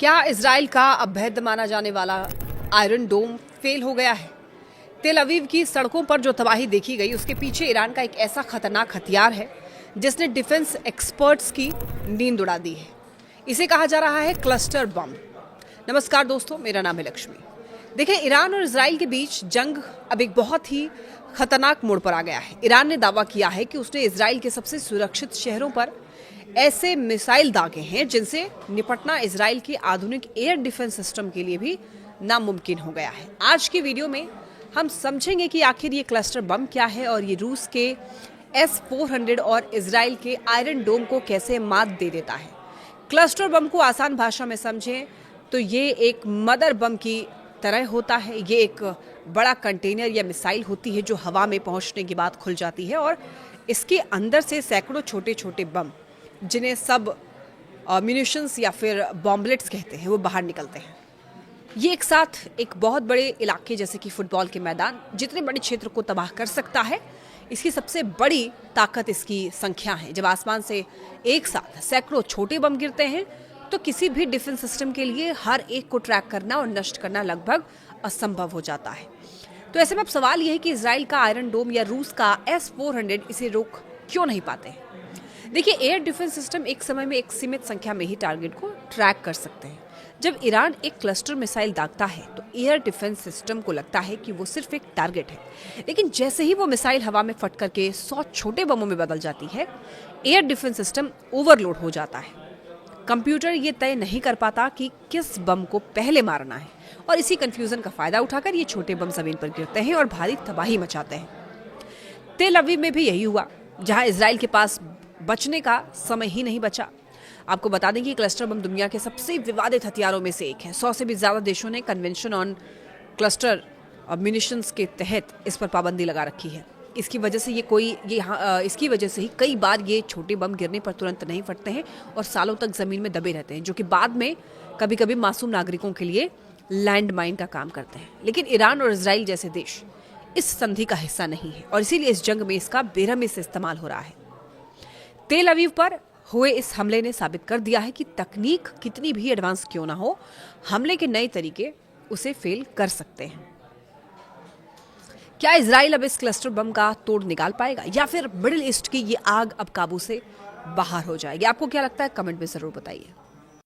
क्या इजराइल का अभेद्य माना जाने वाला आयरन डोम फेल हो गया है? तेल अवीव की सड़कों पर जो तबाही देखी गई उसके पीछे ईरान का एक ऐसा खतरनाक हथियार है जिसने डिफेंस एक्सपर्ट्स की नींद उड़ा दी है। इसे कहा जा रहा है क्लस्टर बम। नमस्कार दोस्तों, मेरा नाम है लक्ष्मी। देखिए, ईरान और इजराइल के बीच जंग अब एक बहुत ही खतरनाक मोड़ पर आ गया है। ईरान ने दावा किया है कि उसने इजराइल के सबसे सुरक्षित शहरों पर ऐसे मिसाइल दागे हैं जिनसे निपटना इजराइल के आधुनिक एयर डिफेंस सिस्टम के लिए भी नामुमकिन हो गया है। आज की वीडियो में हम समझेंगे कि आखिर ये क्लस्टर बम क्या है और ये रूस के S-400 और इजराइल के आयरन डोम को कैसे मात दे देता है। क्लस्टर बम को आसान भाषा में समझें तो ये एक मदर बम की तरह होता है। ये एक बड़ा कंटेनर या मिसाइल होती है जो हवा में पहुंचने के बाद खुल जाती है और इसके अंदर से सैकड़ों छोटे छोटे बम, जिन्हें सब म्यूनिशंस या फिर बॉम्बलेट्स कहते हैं, वो बाहर निकलते हैं। ये एक साथ एक बहुत बड़े इलाके जैसे कि फुटबॉल के मैदान जितने बड़े क्षेत्र को तबाह कर सकता है। इसकी सबसे बड़ी ताकत इसकी संख्या है। जब आसमान से एक साथ सैकड़ों छोटे बम गिरते हैं तो किसी भी डिफेंस सिस्टम के लिए हर एक को ट्रैक करना और नष्ट करना लगभग असंभव हो जाता है। तो ऐसे में अब सवाल यह है कि इजराइल का आयरन डोम या रूस का S-400 इसे रोक क्यों नहीं पाते हैं। देखिए, एयर डिफेंस सिस्टम एक समय में एक सीमित संख्या में ही टारगेट को ट्रैक कर सकते हैं। जब ईरान एक क्लस्टर मिसाइल दागता है तो एयर डिफेंस सिस्टम को लगता है कि वो सिर्फ एक टारगेट है, लेकिन जैसे ही वो मिसाइल हवा में फट करके 100 छोटे बमों में बदल जाती है, एयर डिफेंस सिस्टम ओवरलोड हो जाता है। कंप्यूटर ये तय नहीं कर पाता कि किस बम को पहले मारना है और इसी कंफ्यूजन का फायदा उठाकर ये छोटे बम जमीन पर गिरते हैं और भारी तबाही मचाते हैं। तेल अवीव में भी यही हुआ, जहां इजराइल के पास बचने का समय ही नहीं बचा। आपको बता दें कि क्लस्टर बम दुनिया के सबसे विवादित हथियारों में से एक है। 100 से भी ज्यादा देशों ने कन्वेंशन ऑन क्लस्टर म्यूनिशंस के तहत इस पर पाबंदी लगा रखी है। इसकी वजह से इसकी वजह से ही कई बार ये छोटे बम गिरने पर तुरंत नहीं फटते हैं और सालों तक जमीन में दबे रहते हैं, जो कि बाद में कभी कभी मासूम नागरिकों के लिए लैंड माइन का काम करते हैं। लेकिन ईरान और इजराइल जैसे देश इस संधि का हिस्सा नहीं है और इसीलिए इस जंग में इसका बेरहमी से इस्तेमाल हो रहा है। तेल अवीव पर हुए इस हमले ने साबित कर दिया है कि तकनीक कितनी भी एडवांस क्यों ना हो, हमले के नए तरीके उसे फेल कर सकते हैं। क्या इजराइल अब इस क्लस्टर बम का तोड़ निकाल पाएगा या फिर मिडिल ईस्ट की ये आग अब काबू से बाहर हो जाएगी? आपको क्या लगता है? कमेंट में जरूर बताइए।